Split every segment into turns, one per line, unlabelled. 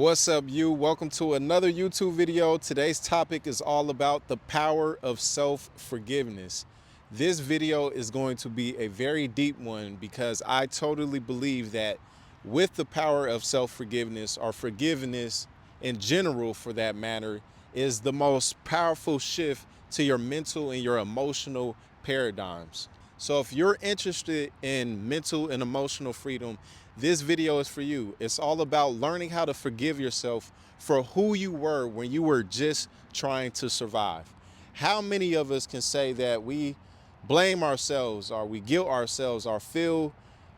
What's up, you? Welcome to another YouTube video. Today's topic is all about the power of self-forgiveness. This video is going to be a very deep one because I totally believe that with the power of self-forgiveness, or forgiveness in general for that matter, is the most powerful shift to your mental and your emotional paradigms. So if you're interested in mental and emotional freedom, this video is for you. It's all about learning how to forgive yourself for who you were when you were just trying to survive. How many of us can say that we blame ourselves, or we guilt ourselves, or feel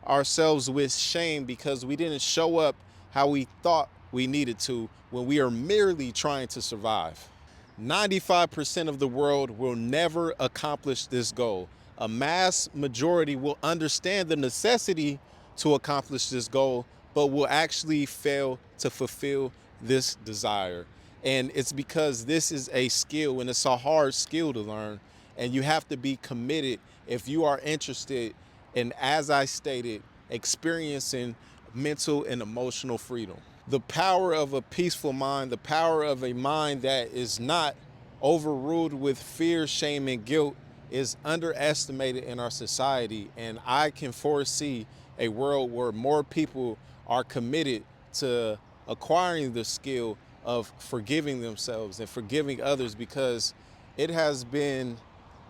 ourselves with shame because we didn't show up how we thought we needed to when we are merely trying to survive? 95% of the world will never accomplish this goal. A mass majority will understand the necessity to accomplish this goal, but will actually fail to fulfill this desire. And it's because this is a skill, and it's a hard skill to learn. And you have to be committed if you are interested in, as I stated, experiencing mental and emotional freedom. The power of a peaceful mind, the power of a mind that is not overruled with fear, shame, and guilt is underestimated in our society. And I can foresee a world where more people are committed to acquiring the skill of forgiving themselves and forgiving others, because it has been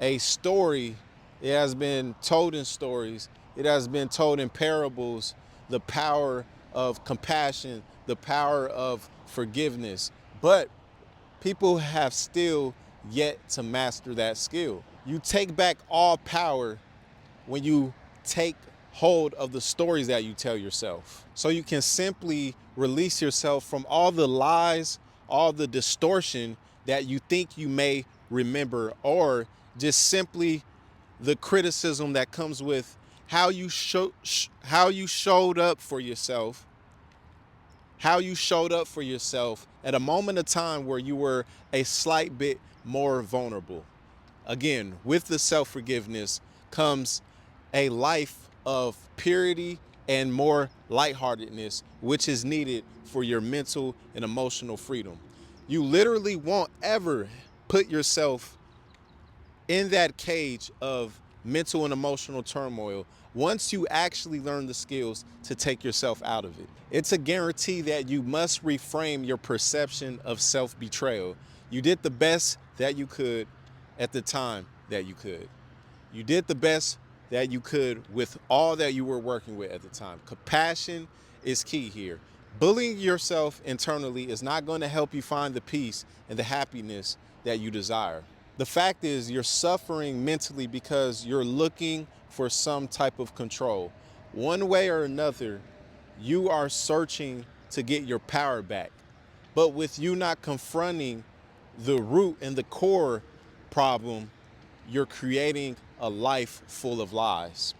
a story, it has been told in stories, it has been told in parables, the power of compassion, the power of forgiveness. But people have still yet to master that skill. You take back all power when you take hold of the stories that you tell yourself. So you can simply release yourself from all the lies, all the distortion that you think you may remember, or just simply the criticism that comes with how you showed up for yourself, how you showed up for yourself at a moment of time where you were a slight bit more vulnerable. Again, with the self-forgiveness comes a life of purity and more lightheartedness, which is needed for your mental and emotional freedom. You literally won't ever put yourself in that cage of mental and emotional turmoil once you actually learn the skills to take yourself out of it. It's a guarantee that you must reframe your perception of self-betrayal. You did the best that you could at the time that you could. You did the best that you could with all that you were working with at the time. Compassion is key here. Bullying yourself internally is not going to help you find the peace and the happiness that you desire. The fact is, you're suffering mentally because you're looking for some type of control. One way or another, you are searching to get your power back. But with you not confronting the root and the core problem, you're creating a life full of lies.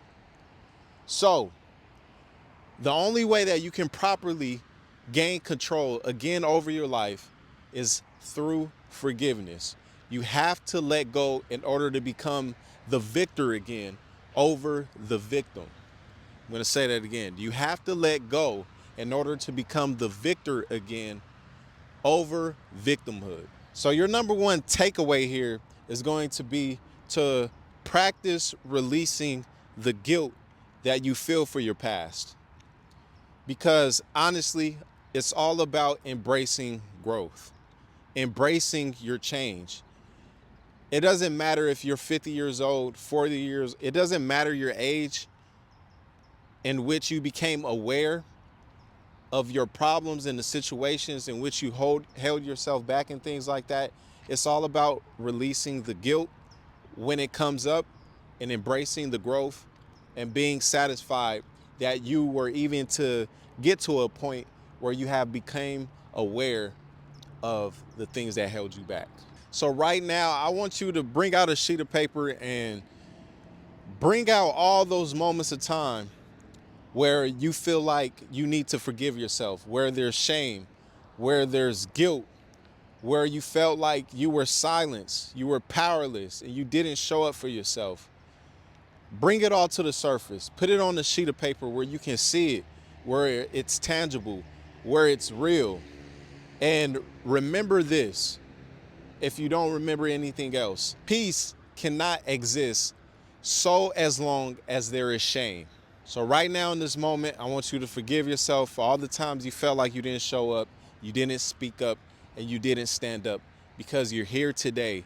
So the only way that you can properly gain control again over your life is through forgiveness. You have to let go in order to become the victor again over the victim. I'm going to say that again. You have to let go in order to become the victor again over victimhood. So your number one takeaway here is going to be to practice releasing the guilt that you feel for your past. Because honestly, it's all about embracing growth, embracing your change. It doesn't matter if you're 50 years old, 40 years, it doesn't matter your age in which you became aware of your problems and the situations in which you held yourself back and things like that. It's all about releasing the guilt when it comes up and embracing the growth and being satisfied that you were even to get to a point where you have become aware of the things that held you back. So right now, I want you to bring out a sheet of paper and bring out all those moments of time where you feel like you need to forgive yourself, where there's shame, where there's guilt, where you felt like you were silenced, you were powerless, and you didn't show up for yourself. Bring it all to the surface. Put it on a sheet of paper where you can see it, where it's tangible, where it's real. And remember this, if you don't remember anything else, peace cannot exist so as long as there is shame. So right now in this moment, I want you to forgive yourself for all the times you felt like you didn't show up, you didn't speak up, and you didn't stand up, because you're here today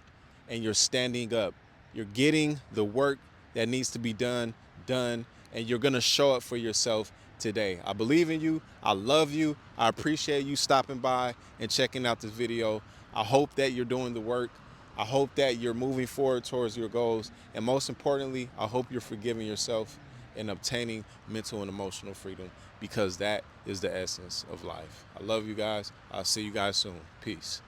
and you're standing up. You're getting the work that needs to be done, and you're gonna show up for yourself today. I believe in you. I love you. I appreciate you stopping by and checking out this video. I hope that you're doing the work. I hope that you're moving forward towards your goals. And most importantly, I hope you're forgiving yourself and obtaining mental and emotional freedom, because that is the essence of life. I love you guys. I'll see you guys soon. Peace.